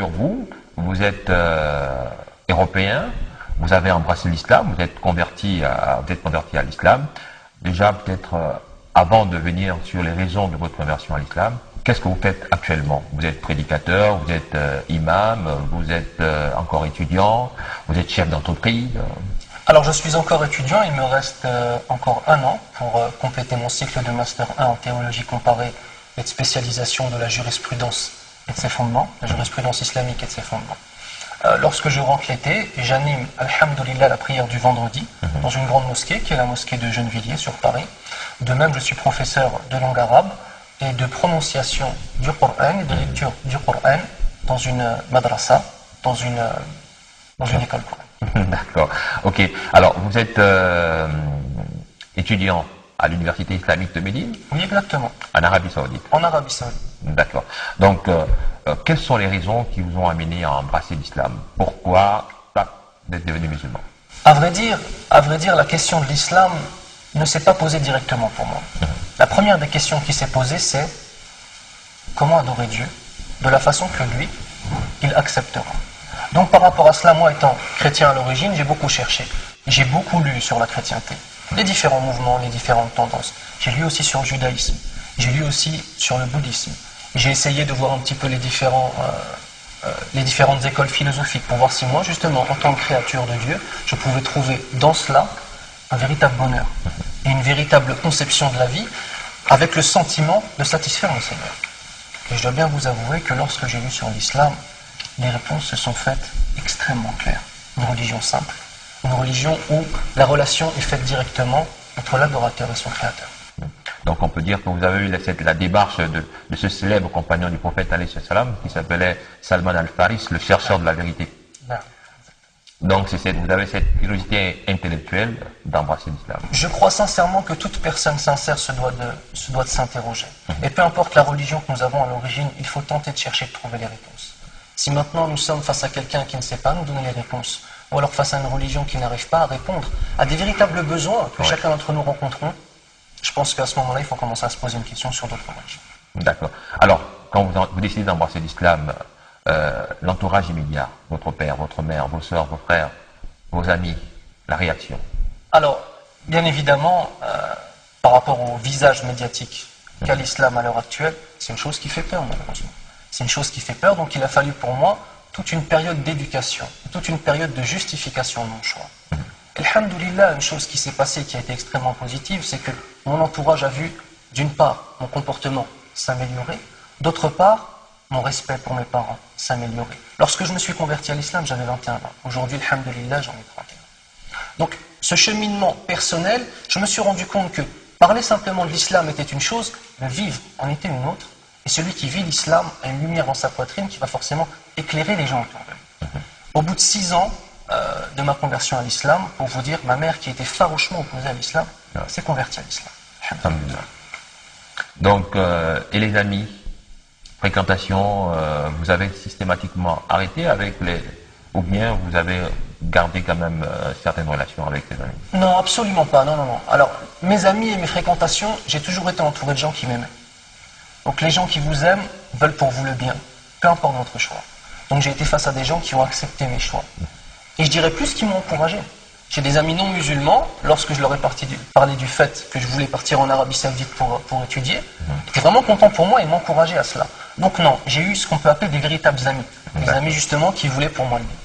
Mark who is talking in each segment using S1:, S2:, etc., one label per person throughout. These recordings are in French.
S1: Sur vous, vous êtes européen, vous avez embrassé l'islam, vous êtes converti à l'islam. Déjà, peut-être avant de venir sur les raisons de votre conversion à l'islam, qu'est-ce que vous faites actuellement? Vous êtes prédicateur, vous êtes imam, vous êtes encore étudiant, vous êtes chef d'entreprise?
S2: Alors je suis encore étudiant, il me reste encore un an pour compléter mon cycle de Master 1 en théologie comparée et de spécialisation de la jurisprudence et de ses fondements, la jurisprudence islamique et de ses fondements. Lorsque je rentre l'été, j'anime, alhamdoulilah, la prière du vendredi dans une grande mosquée qui est la mosquée de Gennevilliers sur Paris. De même, je suis professeur de langue arabe et de prononciation du Coran et de lecture du Coran dans une madrasa, dans une école Coran.
S1: D'accord. Ok. Alors, vous êtes étudiant à l'université islamique de Médine?
S2: Oui, exactement.
S1: En Arabie Saoudite?
S2: En Arabie Saoudite.
S1: D'accord. Donc, quelles sont les raisons qui vous ont amené à embrasser l'islam? Pourquoi vous êtes devenu musulman?
S2: À vrai dire, la question de l'islam ne s'est pas posée directement pour moi. La première des questions qui s'est posée, c'est comment adorer Dieu de la façon que lui, il acceptera. Donc par rapport à cela, moi étant chrétien à l'origine, j'ai beaucoup cherché. J'ai beaucoup lu sur la chrétienté, les différents mouvements, les différentes tendances. J'ai lu aussi sur le judaïsme, j'ai lu aussi sur le bouddhisme. J'ai essayé de voir un petit peu les différentes écoles philosophiques pour voir si moi, justement, en tant que créature de Dieu, je pouvais trouver dans cela un véritable bonheur et une véritable conception de la vie avec le sentiment de satisfaire le Seigneur. Et je dois bien vous avouer que lorsque j'ai lu sur l'islam, les réponses se sont faites extrêmement claires. Une religion simple, une religion où la relation est faite directement entre l'adorateur et son créateur.
S1: Donc on peut dire que vous avez eu la démarche de ce célèbre compagnon du prophète alayhi salam qui s'appelait Salman al-Faris, le chercheur de la vérité. Donc vous avez cette curiosité intellectuelle d'embrasser l'islam.
S2: Je crois sincèrement que toute personne sincère se doit de s'interroger. Et peu importe la religion que nous avons à l'origine, il faut tenter de chercher de trouver les réponses. Si maintenant nous sommes face à quelqu'un qui ne sait pas nous donner les réponses, ou alors face à une religion qui n'arrive pas à répondre à des véritables besoins que chacun d'entre nous rencontrons, je pense qu'à ce moment-là, il faut commencer à se poser une question sur d'autres religions.
S1: D'accord. Alors, quand vous décidez d'embrasser l'islam, l'entourage immédiat, votre père, votre mère, vos soeurs, vos frères, vos amis, la réaction?
S2: Alors, bien évidemment, par rapport au visage médiatique qu'a l'islam à l'heure actuelle, c'est une chose qui fait peur, malheureusement. C'est une chose qui fait peur, donc il a fallu pour moi toute une période d'éducation, toute une période de justification de mon choix. Alhamdoulilah, une chose qui s'est passée, qui a été extrêmement positive, c'est que mon entourage a vu, d'une part, mon comportement s'améliorer, d'autre part, mon respect pour mes parents s'améliorer. Lorsque je me suis converti à l'islam, j'avais 21 ans. Aujourd'hui, alhamdoulilah, j'en ai 31. Donc, ce cheminement personnel, je me suis rendu compte que parler simplement de l'islam était une chose, le vivre en était une autre. Et celui qui vit l'islam a une lumière dans sa poitrine qui va forcément éclairer les gens autour de lui. Au bout de 6 ans de ma conversion à l'islam, pour vous dire, ma mère qui était farouchement opposée à l'islam, s'est convertie à l'islam.
S1: Alhamdulillah. Donc, et les amis, fréquentation, vous avez systématiquement arrêté avec ou bien vous avez gardé quand même certaines relations avec ces amis?
S2: Non, absolument pas, non. Alors, mes amis et mes fréquentations, j'ai toujours été entouré de gens qui m'aimaient. Donc les gens qui vous aiment veulent pour vous le bien, peu importe votre choix. Donc j'ai été face à des gens qui ont accepté mes choix. Et je dirais plus qu'ils m'ont encouragé. J'ai des amis non musulmans, lorsque je leur ai parlé du fait que je voulais partir en Arabie Saoudite pour étudier, ils étaient vraiment contents pour moi et m'encourageaient à cela. Donc non, j'ai eu ce qu'on peut appeler des véritables amis. Des amis justement qui voulaient pour moi le bien.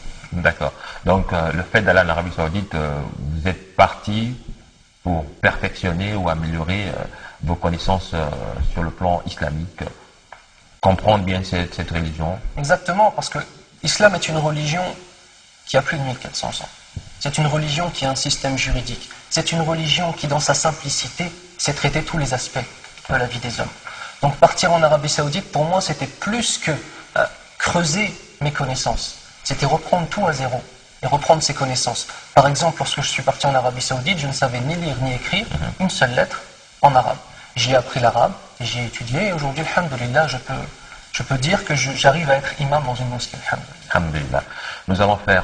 S1: D'accord. Donc le fait d'aller en Arabie Saoudite, vous êtes parti pour perfectionner ou améliorer vos connaissances sur le plan islamique, comprendre bien cette religion.
S2: Exactement, parce que l'islam est une religion qui a plus de 1400 ans. C'est une religion qui a un système juridique. C'est une religion qui, dans sa simplicité, sait traiter tous les aspects de la vie des hommes. Donc partir en Arabie Saoudite, pour moi, c'était plus que creuser mes connaissances. C'était reprendre tout à zéro et reprendre ses connaissances. Par exemple, lorsque je suis parti en Arabie Saoudite, je ne savais ni lire ni écrire une seule lettre en arabe. J'ai appris l'arabe, j'ai étudié et aujourd'hui, alhamdoulilah, je peux dire que j'arrive à être imam dans une mosquée.
S1: Alhamdoulilah. Nous allons faire